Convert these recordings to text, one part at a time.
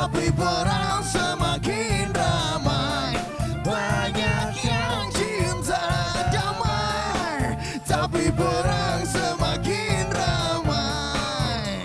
tapi perang semakin ramai. Banyak yang cinta damai, tapi perang semakin ramai.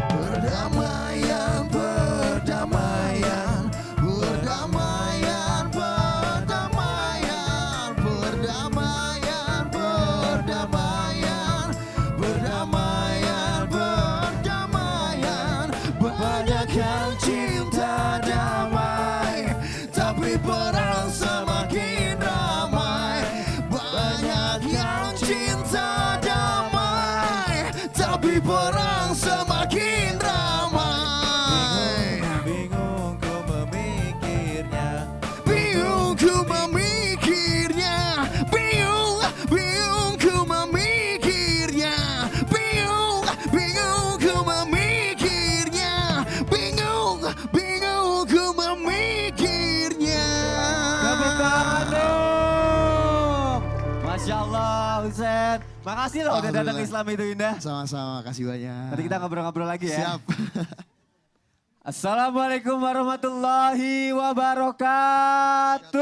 Perdamaian, perdamaian, perdamaian, perdamaian, perdamaian, perdamaian, perdamaian, perdamaian. Banyak yang cinta damai, tapi perang semakin ramai. Banyak yang cinta damai, tapi perang semakin ramai. Bingung ku memikirnya. Bingung ku memikirnya, bingung ku memikirnya, bingung ku memikirnya, bingung ku memikirnya. Tepuk tangan dong. Masya Allah Ustaz. Makasih loh udah datang ke Islam itu Indah. Sama-sama, kasih banyak. Nanti kita ngobrol-ngobrol lagi ya. Siap. Assalamualaikum warahmatullahi wabarakatuh.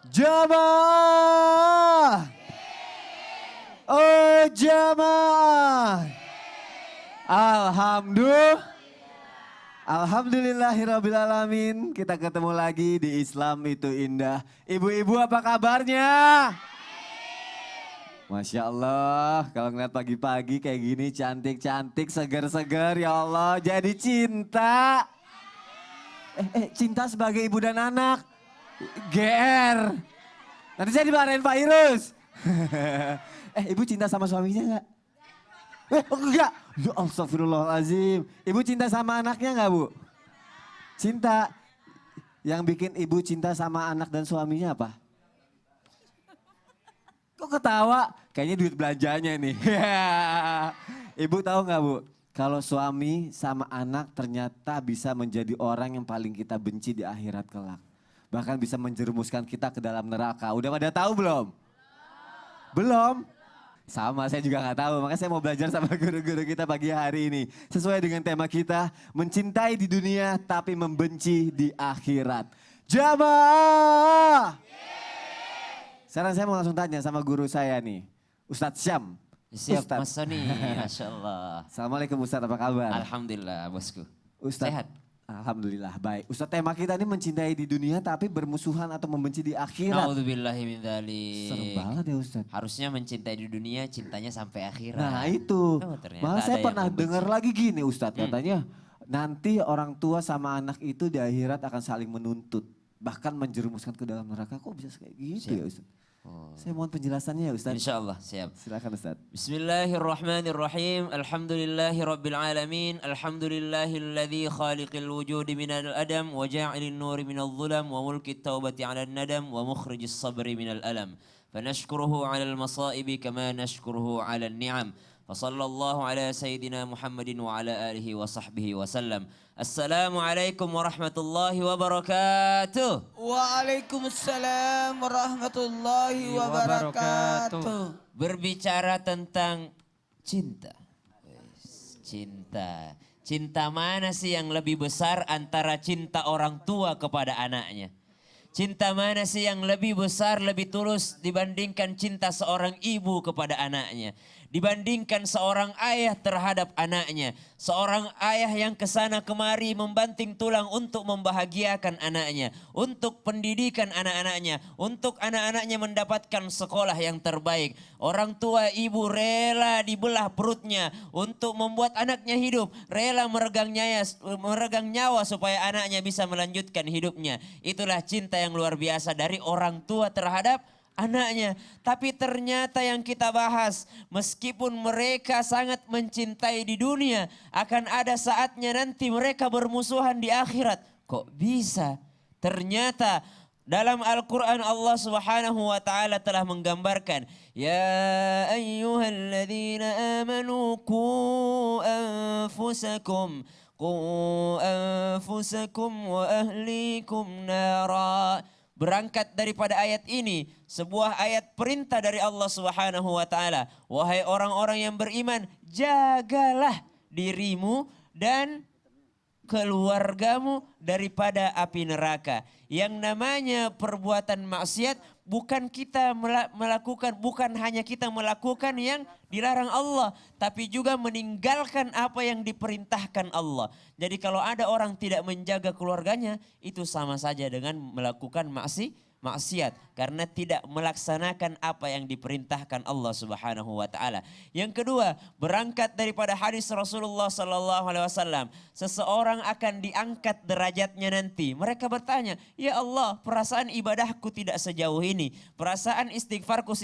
Jamaah. Oh jamaah. Alhamdulillahirrabbilalamin. Kita ketemu lagi di Islam itu indah. Ibu-ibu apa kabarnya? Masya Allah, kalau ngeliat pagi-pagi kayak gini cantik-cantik, segar-segar ya Allah. Jadi cinta. Cinta sebagai ibu dan anak. GR. Nanti saya dimarahin Pak Irus. Ibu cinta sama suaminya enggak? Enggak. Ya astagfirullahaladzim. Ibu cinta sama anaknya enggak Bu? Cinta. Yang bikin ibu cinta sama anak dan suaminya apa? Kok ketawa? Kayaknya duit belanjanya nih. Ibu tahu nggak Bu? Kalau suami sama anak ternyata bisa menjadi orang yang paling kita benci di akhirat kelak. Bahkan bisa menjerumuskan kita ke dalam neraka. Udah pada tahu belum? Belum? Sama, saya juga nggak tahu. Makanya saya mau belajar sama guru-guru kita pagi hari ini. Sesuai dengan tema kita, mencintai di dunia tapi membenci di akhirat. Jamaah! Sekarang saya mau langsung tanya sama guru saya nih, Ustadz Syam. Siap Ustadz. Mas Soni, Masya Allah. Assalamualaikum Ustadz, apa kabar? Alhamdulillah bosku. Ustadz, Sehat? Alhamdulillah, baik. Ustadz, tema kita ini mencintai di dunia tapi bermusuhan atau membenci di akhirat. Naudzubillahi min dzalik. Serem banget ya Ustadz. Harusnya mencintai di dunia, cintanya sampai akhirat. Nah itu, Oh, ternyata malah ada saya yang pernah membenci. dengar lagi gini Ustadz, katanya nanti orang tua sama anak itu di akhirat akan saling menuntut. Bahkan menjerumuskan ke dalam neraka, kok bisa kayak gitu Siap. ya Ustadz? Saya mohon penjelasannya ya Ustadz. Insya Allah, siap. Silakan Ustadz. Bismillahirrahmanirrahim. Alhamdulillahi rabbil alamin. Alhamdulillahilladzi khaliqil wujudi minal adam wa ja'ilin nuri minal zulam wa mulkit taubati 'alan nadam wa mukhrijis sabri minal alam. Fanashkuruhu 'alal masaibi kama nashkuruhu 'alan ni'am. Fasallallahu ala sayyidina Muhammadin wa ala alihi wa sahbihi wa sallam. Assalamualaikum warahmatullahi wabarakatuh. Waalaikumsalam warahmatullahi wabarakatuh. Berbicara tentang cinta. Cinta. Cinta mana sih yang lebih besar antara cinta orang tua kepada anaknya? Cinta mana sih yang lebih besar, lebih tulus dibandingkan cinta seorang ibu kepada anaknya? Dibandingkan seorang ayah terhadap anaknya. Seorang ayah yang kesana kemari membanting tulang untuk membahagiakan anaknya. Untuk pendidikan anak-anaknya. Untuk anak-anaknya mendapatkan sekolah yang terbaik. Orang tua ibu rela dibelah perutnya untuk membuat anaknya hidup. Rela meregang nyawa supaya anaknya bisa melanjutkan hidupnya. Itulah cinta yang luar biasa dari orang tua terhadap anaknya. Tapi ternyata yang kita bahas, meskipun mereka sangat mencintai di dunia, akan ada saatnya nanti mereka bermusuhan di akhirat. Kok bisa? Ternyata dalam Al-Quran Allah Subhanahu wa ta'ala telah menggambarkan, Ya ayyuhalladzina amanu Qu anfusakum wa ahlikum nara. berangkat daripada ayat ini, sebuah ayat perintah dari Allah Subhanahu wa taala. Wahai orang-orang yang beriman, jagalah dirimu dan keluargamu daripada api neraka. Yang namanya perbuatan maksiat bukan kita melakukan, bukan hanya kita melakukan yang dilarang Allah, tapi juga meninggalkan apa yang diperintahkan Allah. Jadi kalau ada orang tidak menjaga keluarganya, itu sama saja dengan melakukan maksiat karena tidak melaksanakan apa yang diperintahkan Allah Subhanahu wa taala. Yang kedua, berangkat daripada hadis Rasulullah sallallahu alaihi wasallam, seseorang akan diangkat derajatnya nanti. Mereka bertanya, "Ya Allah, perasaan ibadahku tidak sejauh ini, perasaan istighfarku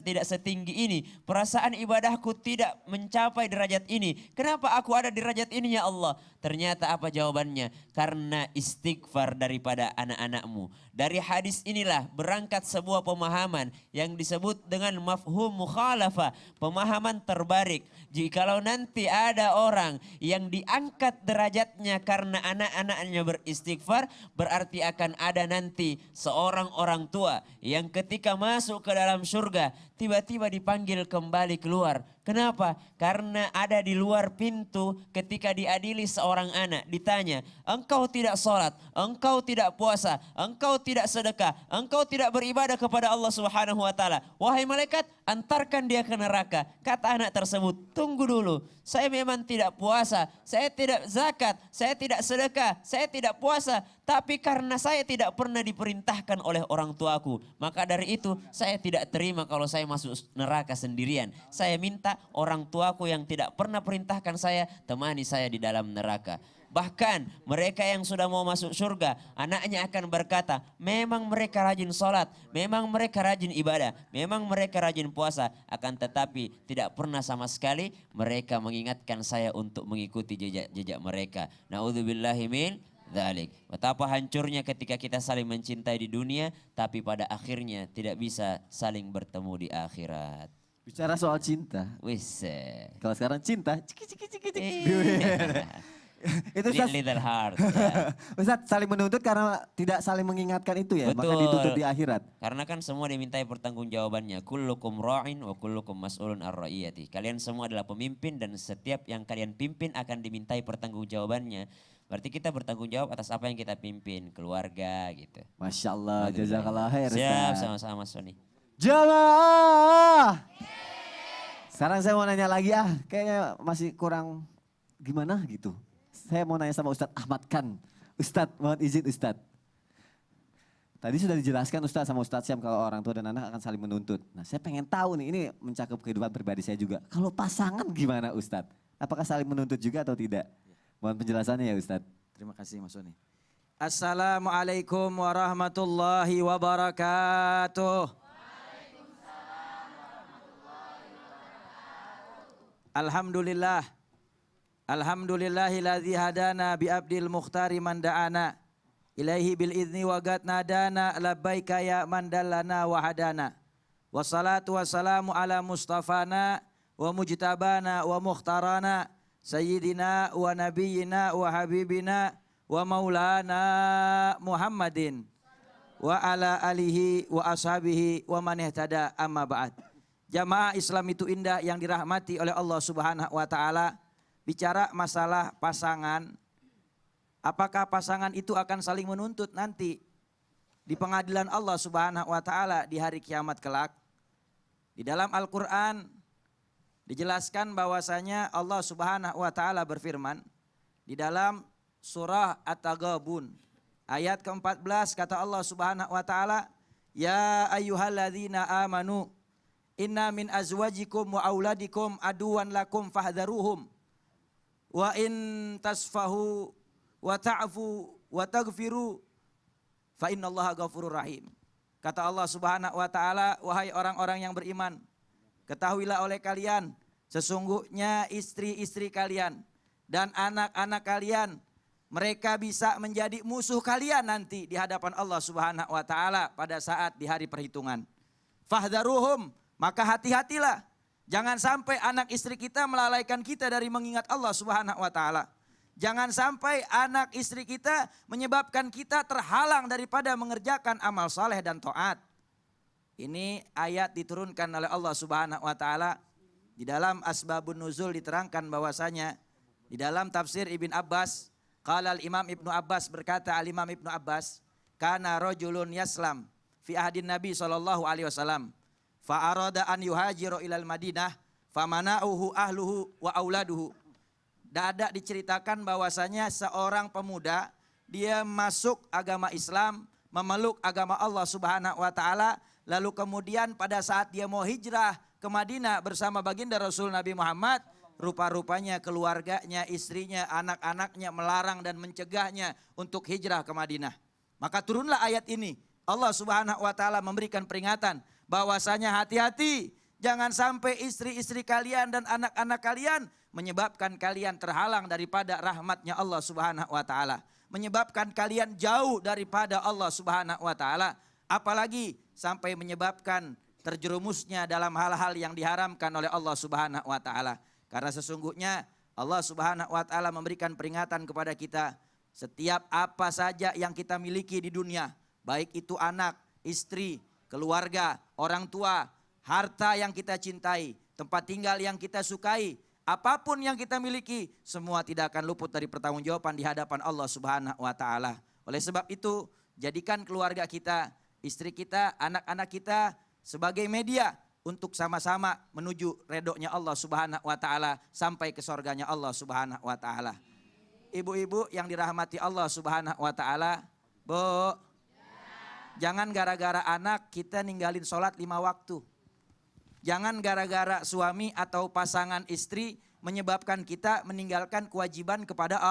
tidak setinggi ini, perasaan ibadahku tidak mencapai derajat ini. Kenapa aku ada di derajat ini ya Allah?" Ternyata apa jawabannya? Karena istighfar daripada anak-anakmu. Dari hadis inilah berangkat sebuah pemahaman yang disebut dengan mafhum mukhalafah, pemahaman terbalik. Jikalau nanti ada orang yang diangkat derajatnya karena anak-anaknya beristighfar, berarti akan ada nanti seorang orang tua yang ketika masuk ke dalam surga tiba-tiba dipanggil kembali keluar. Kenapa? Karena ada di luar pintu ketika diadili seorang anak. Ditanya, engkau tidak sholat, engkau tidak puasa, engkau tidak sedekah, engkau tidak beribadah kepada Allah Subhanahu wa taala. Wahai malaikat, antarkan dia ke neraka. Kata anak tersebut, tunggu dulu. Saya memang tidak puasa, saya tidak zakat, saya tidak sedekah, saya tidak puasa. Tapi karena saya tidak pernah diperintahkan oleh orang tuaku, maka dari itu saya tidak terima kalau saya masuk neraka sendirian. Saya minta orang tuaku yang tidak pernah perintahkan saya, temani saya di dalam neraka. Bahkan mereka yang sudah mau masuk surga, anaknya akan berkata, memang mereka rajin sholat, memang mereka rajin ibadah, memang mereka rajin puasa. Akan tetapi tidak pernah sama sekali mereka mengingatkan saya untuk mengikuti jejak-jejak mereka. Na'udzubillahi min dzalik. Betapa hancurnya ketika kita saling mencintai di dunia, tapi pada akhirnya tidak bisa saling bertemu di akhirat. Bicara soal cinta. Wis. Kalau sekarang cinta, ciki ciki ciki ciki. Itu Little heart. Ya. Ustaz, saling menuntut karena tidak saling mengingatkan itu ya, maka Betul. dituntut di akhirat. Karena kan semua dimintai pertanggungjawabannya. Kullukum ra'in wa kullukum mas'ulun ar-ra'iyati. Kalian semua adalah pemimpin dan setiap yang kalian pimpin akan dimintai pertanggungjawabannya. Berarti kita bertanggung jawab atas apa yang kita pimpin, keluarga gitu. Masya Allah, jazakallah khair. Siap, Ustaz. sama-sama Mas Sony. Jamaah. Sekarang saya mau nanya lagi kayaknya masih kurang gimana gitu. Saya mau nanya sama Ustadz Ahmad Khan. Ustadz, mohon izin Ustadz. Tadi sudah dijelaskan Ustadz sama Ustadz Syam kalau orang tua dan anak akan saling menuntut. Nah saya pengen tahu nih, ini mencakup kehidupan pribadi saya juga. Kalau pasangan gimana Ustadz? Apakah saling menuntut juga atau tidak? Mohon penjelasannya ya Ustadz. Terima kasih Mas Sony. Assalamualaikum warahmatullahi wabarakatuh. Alhamdulillah. Alhamdulillahilladzi hadana bi abdil mukhtari man da'ana ilaihi bil idzni wa gad nadana labbaika ya man dallana wa hadana. Wassalatu wassalamu ala mustafana wa mujtabana wa mukhtarana sayyidina wa nabiyyina wa habibina wa maulana Muhammadin wa ala alihi wa ashabihi wa man ihtada amma ba'd. Jamaah Islam itu indah yang dirahmati oleh Allah Subhanahu wa taala. Bicara masalah pasangan, apakah pasangan itu akan saling menuntut nanti di pengadilan Allah Subhanahu wa taala di hari kiamat kelak? Di dalam Al-Qur'an dijelaskan bahwasanya Allah Subhanahu wa taala berfirman di dalam surah At-Taghabun ayat ke-14, kata Allah Subhanahu wa taala, "Ya ayyuhalladzina amanu inna min azwajikum wa auladikum aduwan lakum fahdharuhum. Wa in tasfahu wa ta'fu wa taghfiru fa innallaha ghafurur rahim." Kata Allah Subhanahu wa taala, wahai orang-orang yang beriman, ketahuilah oleh kalian sesungguhnya istri-istri kalian dan anak-anak kalian mereka bisa menjadi musuh kalian nanti di hadapan Allah Subhanahu wa taala pada saat di hari perhitungan. Fahdharuhum, maka hati-hatilah. Jangan sampai anak istri kita melalaikan kita dari mengingat Allah Subhanahu wa taala. Jangan sampai anak istri kita menyebabkan kita terhalang daripada mengerjakan amal soleh dan taat. Ini ayat diturunkan oleh Allah Subhanahu wa taala. Di dalam Asbabun Nuzul diterangkan bahwasanya di dalam tafsir Ibn Abbas, qala al-Imam Ibnu Abbas, berkata al-Imam Ibnu Abbas, kana rajulun yaslam fi ahdin Nabi sallallahu alaihi wasallam fa arada an yuhajiru ilal Madinah famana'uhu ahluhu wa auladuhu. Ada diceritakan bahwasanya seorang pemuda dia masuk agama Islam, memeluk agama Allah Subhanahu wa taala, lalu kemudian pada saat dia mau hijrah ke Madinah bersama baginda Rasul Nabi Muhammad, rupa-rupanya keluarganya, istrinya, anak-anaknya melarang dan mencegahnya untuk hijrah ke Madinah. Maka turunlah ayat ini. Allah Subhanahu wa taala memberikan peringatan bahwasanya hati-hati, jangan sampai istri-istri kalian dan anak-anak kalian menyebabkan kalian terhalang daripada rahmatnya Allah Subhanahu wa taala, menyebabkan kalian jauh daripada Allah Subhanahu wa taala, apalagi sampai menyebabkan terjerumusnya dalam hal-hal yang diharamkan oleh Allah Subhanahu wa taala. Karena sesungguhnya Allah Subhanahu wa taala memberikan peringatan kepada kita, setiap apa saja yang kita miliki di dunia, baik itu anak, istri, keluarga, orang tua, harta yang kita cintai, tempat tinggal yang kita sukai, apapun yang kita miliki, semua tidak akan luput dari pertanggungjawaban di hadapan Allah Subhanahu wa taala. Oleh sebab itu, jadikan keluarga kita, istri kita, anak-anak kita sebagai media untuk sama-sama menuju redoknya Allah Subhanahu wa taala sampai ke surganya Allah Subhanahu wa taala. Ibu-ibu yang dirahmati Allah Subhanahu wa taala, Bu, jangan gara-gara anak kita ninggalin sholat 5 waktu. Jangan gara-gara suami atau pasangan istri menyebabkan kita meninggalkan kewajiban kepada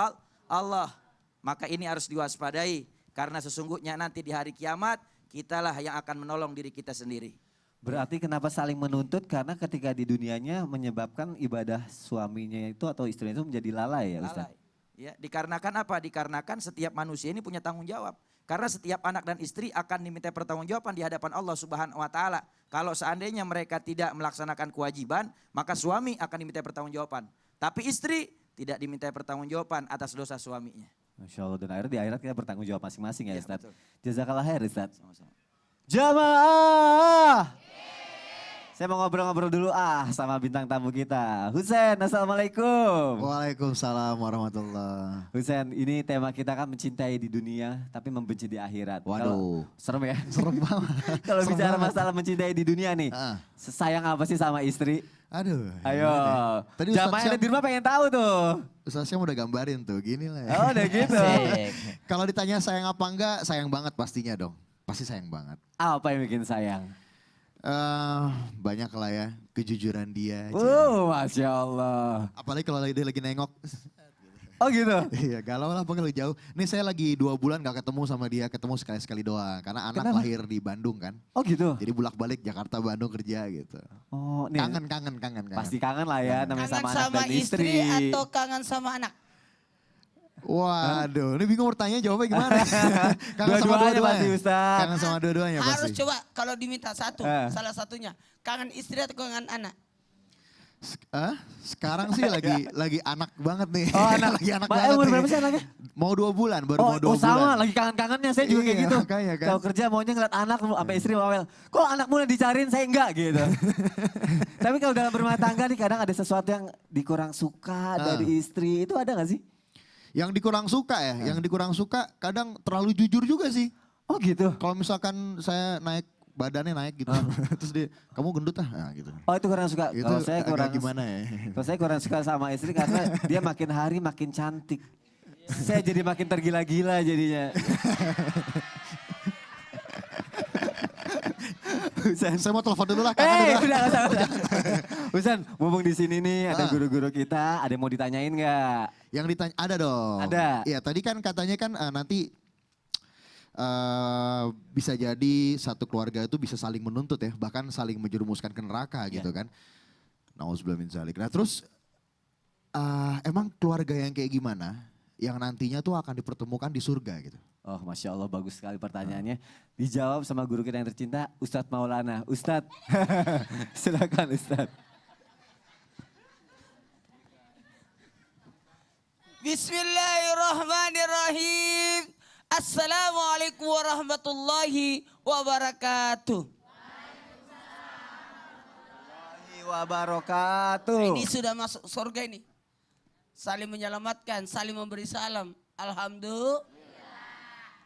Allah. Maka ini harus diwaspadai, karena sesungguhnya nanti di hari kiamat kitalah yang akan menolong diri kita sendiri. Berarti kenapa saling menuntut? Karena ketika di dunianya menyebabkan ibadah suaminya itu atau istrinya itu menjadi lalai ya Ustaz? Lalai. Ya, dikarenakan apa? Dikarenakan setiap manusia ini punya tanggung jawab. Karena setiap anak dan istri akan diminta pertanggungjawaban di hadapan Allah Subhanahu wa taala. Kalau seandainya mereka tidak melaksanakan kewajiban, maka suami akan diminta pertanggungjawaban. Tapi istri tidak diminta pertanggungjawaban atas dosa suaminya. Masya Allah, dan akhirnya di akhirat kita bertanggung jawab masing-masing ya, Ustaz. Betul. Jazakallah khair Ustaz. Sama-sama. Jamaah. Saya mau ngobrol-ngobrol dulu sama bintang tamu kita. Husein, assalamualaikum. Waalaikumsalam warahmatullah. Husein, ini tema kita kan mencintai di dunia tapi membenci di akhirat. Waduh. Serem ya? Serem banget. Kalau Serem bicara banget. masalah mencintai di dunia nih, sayang apa sih sama istri? Aduh. Ayo, gimana ya? Tadi jamaah yang ada di rumah pengen tahu tuh. Ustaz Syam udah gambarin tuh, gini lah ya. Oh udah gitu. Asik. Kalau ditanya sayang apa enggak, sayang banget pastinya dong. Pasti sayang banget. Apa yang bikin sayang? Banyak lah ya, kejujuran dia. Masya Allah. Apalagi kalau dia lagi nengok. Oh gitu? Iya, galau lah pokoknya lagi jauh. Nih saya lagi 2 bulan gak ketemu sama dia, ketemu sekali-sekali doang. Karena anak Kenapa? lahir di Bandung kan. Oh gitu? Jadi bolak-balik Jakarta, Bandung kerja gitu. Oh, nih, Kangen. pasti kangen lah ya namanya Kangen sama anak sama dan istri. atau kangen sama anak? Waduh, ini bingung bertanya jawabnya gimana. Kangen sama Dua-duanya pasti Ustaz. Kangen sama dua-duanya Harus pasti. coba kalau diminta satu, Eh. salah satunya. Kangen istri atau kangen anak? Sekarang sih lagi anak banget nih. Oh anak. lagi anak Umur banget nih. berapa sih anaknya? Mau 2 bulan, baru mau 2 bulan. sama, lagi kangen-kangennya saya juga kayak Iya, gitu. makanya kan. Kalau kerja maunya ngeliat anak sampai istri ngomel, kok anak mulai dicariin saya enggak gitu. Tapi kalau dalam berumah tangga nih kadang ada sesuatu yang dikurang suka dari istri, itu ada gak sih? Yang dikurang suka ya, yang dikurang suka kadang terlalu jujur juga sih. Oh gitu? Kalau misalkan saya badannya naik gitu, terus dia, kamu gendut nah gitu. Oh itu kurang suka. Itu Kalau saya agak kurang gimana ya? Kalau saya kurang suka sama istri karena dia makin hari makin cantik. Saya jadi makin tergila-gila jadinya. Husein. Saya mau telepon dulu lah. kangen Udah, udah. udah. Husein, mumpung di sini nih ada guru-guru kita, ada yang mau ditanyain nggak? Yang ditanya, ada dong. Ada. Iya tadi kan katanya kan nanti bisa jadi satu keluarga itu bisa saling menuntut ya. Bahkan saling menjerumuskan ke neraka gitu kan. Nauzubillah min dzalik. Nah terus emang keluarga yang kayak gimana yang nantinya tuh akan dipertemukan di surga gitu? Oh Masya Allah bagus sekali pertanyaannya. Dijawab sama guru kita yang tercinta, Ustadz Maulana. Ustadz, silakan Ustadz. Bismillahirrahmanirrahim. Assalamualaikum warahmatullahi wabarakatuh. Wabarakatuh. Ini sudah masuk surga ini. Saling menyelamatkan, saling memberi salam. Alhamdulillah.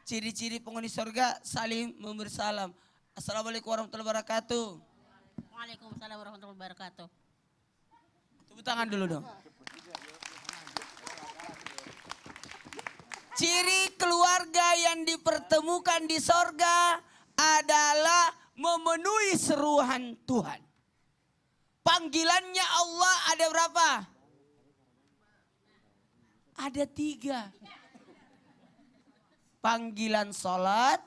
Ciri-ciri penghuni surga saling memberi salam. Assalamualaikum warahmatullahi wabarakatuh. Waalaikumsalam warahmatullahi wabarakatuh. Tepuk tangan dulu dong. Ciri keluarga yang dipertemukan di sorga adalah memenuhi seruan Tuhan. Panggilannya Allah ada berapa? Ada 3. Panggilan sholat,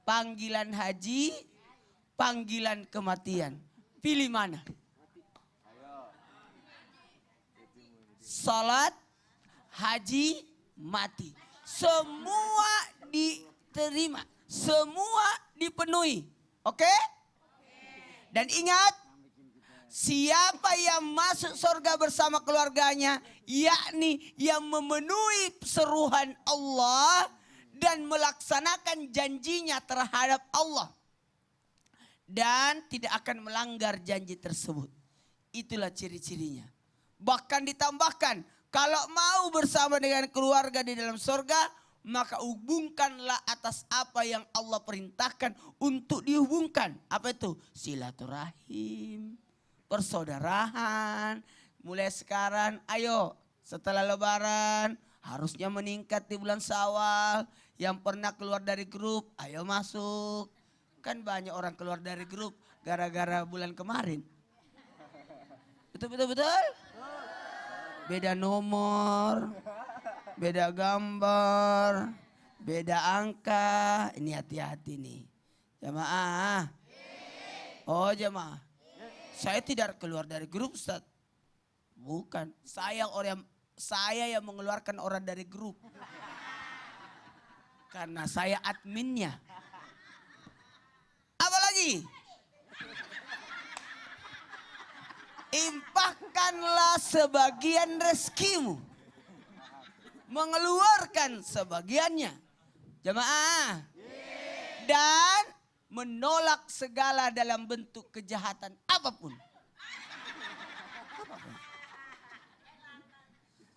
panggilan haji, panggilan kematian. Pilih mana? Sholat, haji, mati. Semua diterima. Semua dipenuhi. Oke? Dan ingat, siapa yang masuk surga bersama keluarganya, yakni yang memenuhi seruan Allah dan melaksanakan janjinya terhadap Allah. Dan tidak akan melanggar janji tersebut. Itulah ciri-cirinya. Bahkan ditambahkan, kalau mau bersama dengan keluarga di dalam surga, maka hubungkanlah atas apa yang Allah perintahkan untuk dihubungkan. Apa itu? Silaturahim, persaudaraan. Mulai sekarang, ayo setelah lebaran harusnya meningkat di bulan Syawal. Yang pernah keluar dari grup, ayo masuk. Kan banyak orang keluar dari grup gara-gara bulan kemarin. Betul? Beda nomor, beda gambar, beda angka. Ini hati-hati nih. Jamaah. Oh jamaah. Saya tidak keluar dari grup, Ustaz. Bukan. Saya yang mengeluarkan orang dari grup. Karena saya adminnya. Apa lagi? Infakkanlah sebagian rezekimu. Mengeluarkan sebagiannya. Jamaah. Dan menolak segala dalam bentuk kejahatan apapun.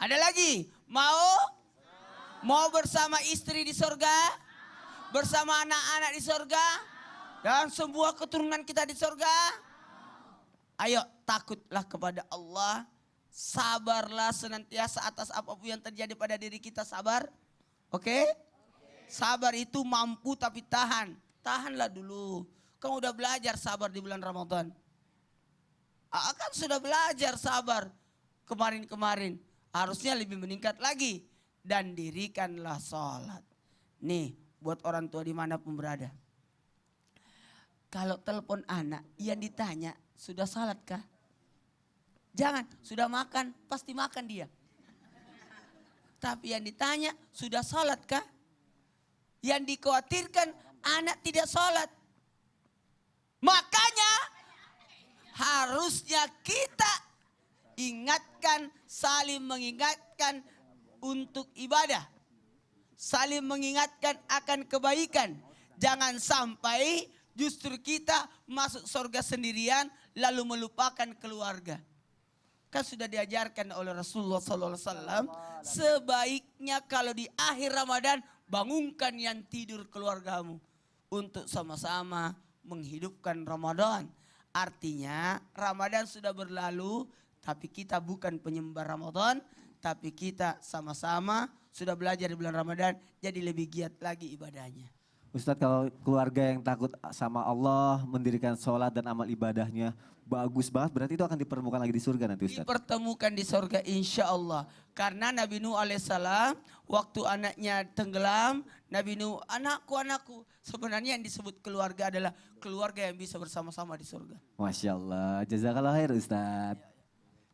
Ada lagi? Mau bersama istri di surga? Bersama anak-anak di surga? Dan semua keturunan kita di surga? Ayo takutlah kepada Allah, sabarlah senantiasa atas apapun yang terjadi pada diri kita, sabar. Oke? Sabar itu mampu tapi tahan. Tahanlah dulu. Kamu udah belajar sabar di bulan Ramadan. Kan sudah belajar sabar kemarin-kemarin. Harusnya lebih meningkat lagi. Dan dirikanlah sholat. Nih buat orang tua dimanapun berada. Kalau telepon anak yang ditanya, sudah salat kah? Jangan, sudah makan, pasti makan dia. Tapi yang ditanya, sudah salat kah? Yang dikhawatirkan anak tidak salat. Makanya harusnya kita ingatkan, saling mengingatkan untuk ibadah. Saling mengingatkan akan kebaikan. Jangan sampai justru kita masuk surga sendirian lalu melupakan keluarga. Kan sudah diajarkan oleh Rasulullah SAW. Sebaiknya kalau di akhir Ramadan bangunkan yang tidur keluargamu. Untuk sama-sama menghidupkan Ramadan. Artinya Ramadan sudah berlalu tapi kita bukan penyembah Ramadan. Tapi kita sama-sama sudah belajar di bulan Ramadan jadi lebih giat lagi ibadahnya. Ustadz, kalau keluarga yang takut sama Allah, mendirikan sholat dan amal ibadahnya bagus banget, berarti itu akan dipertemukan lagi di surga nanti Ustadz? Dipertemukan di surga insya Allah. Karena Nabi Nuh alaihissalam waktu anaknya tenggelam, Nabi Nuh, anakku. Sebenarnya yang disebut keluarga adalah keluarga yang bisa bersama-sama di surga. Masya Allah, jazakallah khair Ustadz.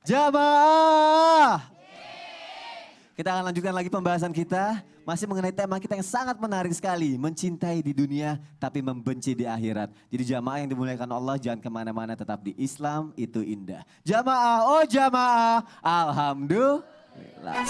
Jamaah! Kita akan lanjutkan lagi pembahasan kita. Masih mengenai tema kita yang sangat menarik sekali. Mencintai di dunia tapi membenci di akhirat. Jadi jamaah yang dimuliakan Allah jangan kemana-mana, tetap di Islam itu indah. Jamaah, oh jamaah, alhamdulillah. Lah.